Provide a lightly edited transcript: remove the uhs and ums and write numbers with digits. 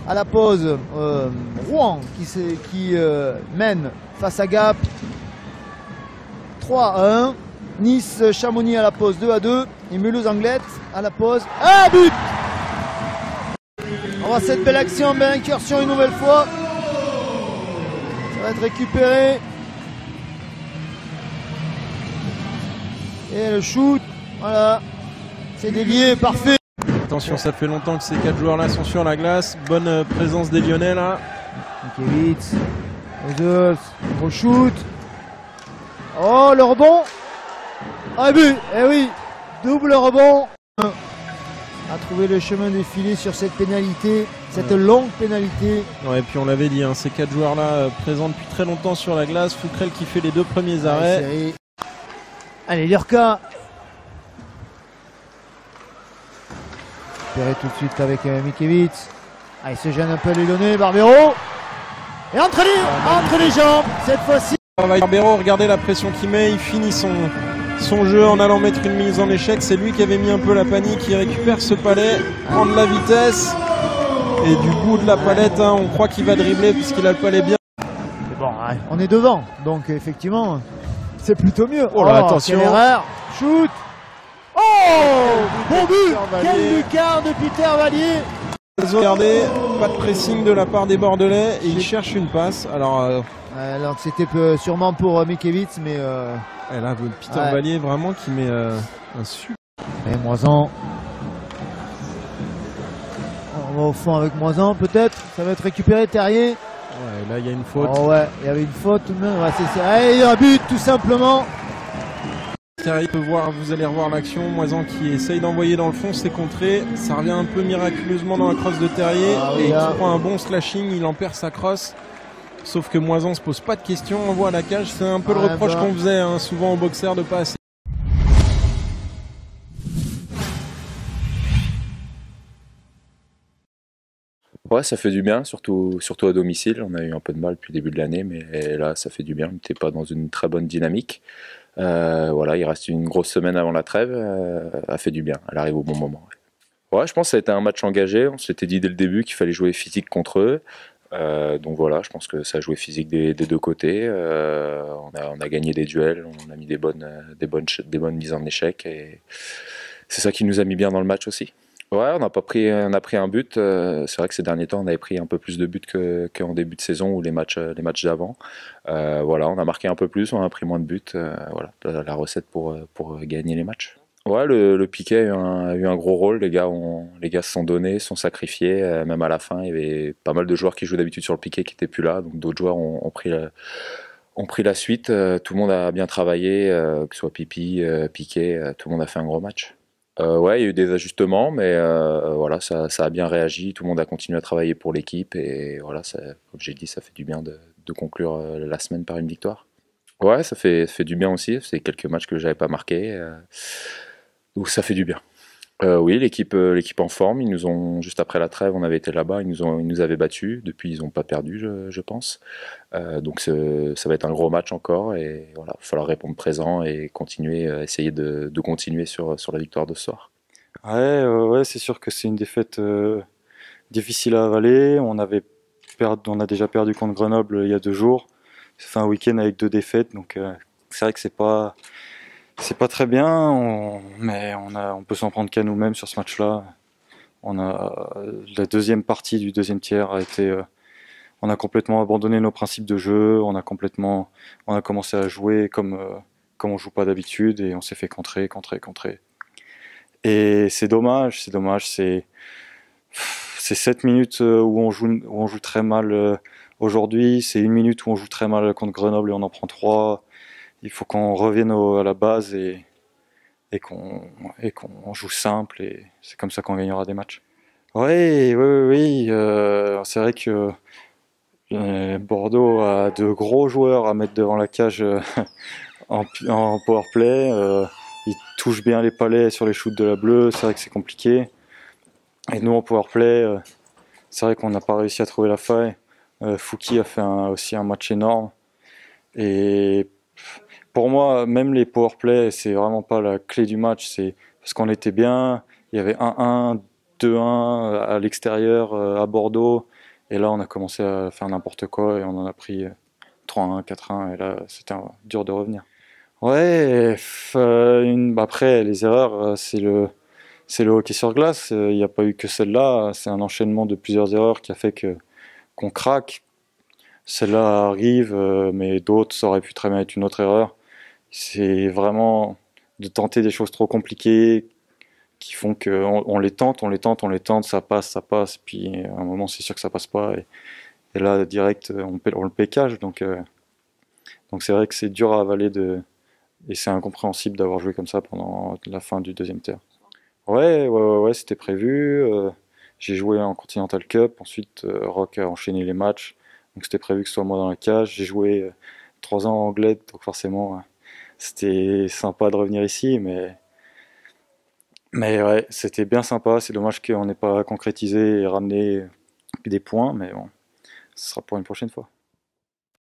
à la pause. Rouen qui mène face à Gap 3-1. Nice, Chamonix à la pause 2-2. Et Mulhouse-Anglet à la pause. Ah, but! On voit cette belle action, belle incursion une nouvelle fois. Ça va être récupéré. Et le shoot, voilà. C'est dévié, parfait. Attention, ça fait longtemps que ces 4 joueurs-là sont sur la glace. Bonne présence des Lyonnais là. Mikiewicz, Ozus, gros shoot. Oh, le rebond. Ah, but, eh oui, double rebond. A trouvé le chemin des filets sur cette pénalité, cette longue pénalité. Ouais, et puis on l'avait dit, hein, ces 4 joueurs-là présents depuis très longtemps sur la glace. Fouquerel qui fait les 2 premiers arrêts. Allez, Lurka. Récupéré tout de suite avec Mikiewicz. Ah, il se gêne un peu les Lyonnais, Barbero. Et entre les jambes, cette fois-ci. Barbero, regardez la pression qu'il met, il finit son jeu en allant mettre une mise en échec. C'est lui qui avait mis un peu la panique, il récupère ce palais, prend de la vitesse. Et du bout de la palette, hein, on croit qu'il va dribbler puisqu'il a le palais bien. Mais bon, ouais, on est devant, donc effectivement, c'est plutôt mieux. Oh là, attention. Quelle erreur. Shoot. Oh, bon but. Quel Lucard de Peter Vallier. Regardez, pas de pressing de la part des Bordelais et il cherche une passe. Alors c'était sûrement pour Mikiewicz, mais et là, Peter Vallier vraiment qui met un super. Et Moisan. On va au fond avec Moisan peut-être. Ça va être récupéré, Terrier. Ouais, là il y a une faute. Oh ouais, il y avait une faute tout de même. Ouais, il y a un but tout simplement. Terrier peut voir, vous allez revoir l'action. Moisan qui essaye d'envoyer dans le fond, c'est contré. Ça revient un peu miraculeusement dans la crosse de Terrier. Et il prend un bon slashing, il en perd sa crosse. Sauf que Moisan se pose pas de questions, envoie à la cage. C'est un peu le reproche qu'on faisait hein, souvent aux boxeurs de pas assez. Ouais, ça fait du bien, surtout à domicile. On a eu un peu de mal depuis le début de l'année, mais là, ça fait du bien. On n'était pas dans une très bonne dynamique. Voilà, il reste une grosse semaine avant la trêve. Elle fait du bien, elle arrive au bon moment. Ouais, je pense que ça a été un match engagé. On s'était dit dès le début qu'il fallait jouer physique contre eux. Donc voilà, je pense que ça a joué physique des 2 côtés. On a gagné des duels, on a mis des bonnes mises en échec. Et c'est ça qui nous a mis bien dans le match aussi. Ouais, on a pris un but. C'est vrai que ces derniers temps, on avait pris un peu plus de buts qu'en début de saison ou les matchs d'avant. Voilà, on a marqué un peu plus, on a pris moins de buts. Voilà, la recette pour gagner les matchs. Ouais, le Piquet a eu un gros rôle. Les gars se sont donnés, se sont sacrifiés. Même à la fin, il y avait pas mal de joueurs qui jouent d'habitude sur le Piquet qui n'étaient plus là. Donc d'autres joueurs ont pris la suite. Tout le monde a bien travaillé, que ce soit Pipi, Piquet, tout le monde a fait un gros match. Ouais, il y a eu des ajustements, mais voilà, ça a bien réagi. Tout le monde a continué à travailler pour l'équipe et voilà, comme j'ai dit, ça fait du bien de conclure la semaine par une victoire. Ouais, ça fait du bien aussi. C'est quelques matchs que j'avais pas marqués, donc ça fait du bien. Oui, l'équipe en forme. Ils nous ont juste après la trêve, on avait été là-bas, ils nous avaient battus. Depuis, ils n'ont pas perdu, je pense. Donc ça va être un gros match encore et voilà, il va falloir répondre présent et essayer de continuer sur la victoire de ce soir. Ouais, c'est sûr que c'est une défaite difficile à avaler. On a déjà perdu contre Grenoble il y a 2 jours. Ça fait un week-end avec 2 défaites, donc c'est vrai que c'est pas très bien, mais on peut s'en prendre qu'à nous-mêmes sur ce match-là. La deuxième partie du deuxième tiers on a complètement abandonné nos principes de jeu, on a commencé à jouer comme on joue pas d'habitude et on s'est fait contrer. Et c'est dommage, c'est 7 minutes où on joue très mal aujourd'hui, c'est 1 minute où on joue très mal contre Grenoble et on en prend 3. Il faut qu'on revienne à la base et qu'on joue simple et c'est comme ça qu'on gagnera des matchs. Oui. C'est vrai que Bordeaux a de gros joueurs à mettre devant la cage en powerplay. Ils touchent bien les palets sur les shoots de la bleue. C'est vrai que c'est compliqué. Et nous en powerplay, c'est vrai qu'on n'a pas réussi à trouver la faille. Fouki a fait aussi un match énorme. Et pour moi, même les powerplay, c'est vraiment pas la clé du match. C'est parce qu'on était bien, il y avait 1-1, 2-1 à l'extérieur à Bordeaux. Et là, on a commencé à faire n'importe quoi et on en a pris 3-1, 4-1. Et là, c'était dur de revenir. Ouais, après, les erreurs, c'est le hockey sur glace. Il n'y a pas eu que celle-là. C'est un enchaînement de plusieurs erreurs qui a fait qu'on craque. Celle-là arrive, mais d'autres, ça aurait pu très bien être une autre erreur. C'est vraiment de tenter des choses trop compliquées qui font qu'on les tente, ça passe, puis à un moment c'est sûr que ça passe pas, et là direct on le pécage, donc c'est vrai que c'est dur à avaler, et c'est incompréhensible d'avoir joué comme ça pendant la fin du deuxième tiers. Ouais, c'était prévu. J'ai joué en Continental Cup, ensuite Rock a enchaîné les matchs, donc c'était prévu que ce soit moi dans la cage. J'ai joué 3 ans en Anglais, donc forcément c'était sympa de revenir ici, mais ouais, c'était bien sympa. C'est dommage qu'on n'ait pas concrétisé et ramené des points, mais bon, ce sera pour une prochaine fois.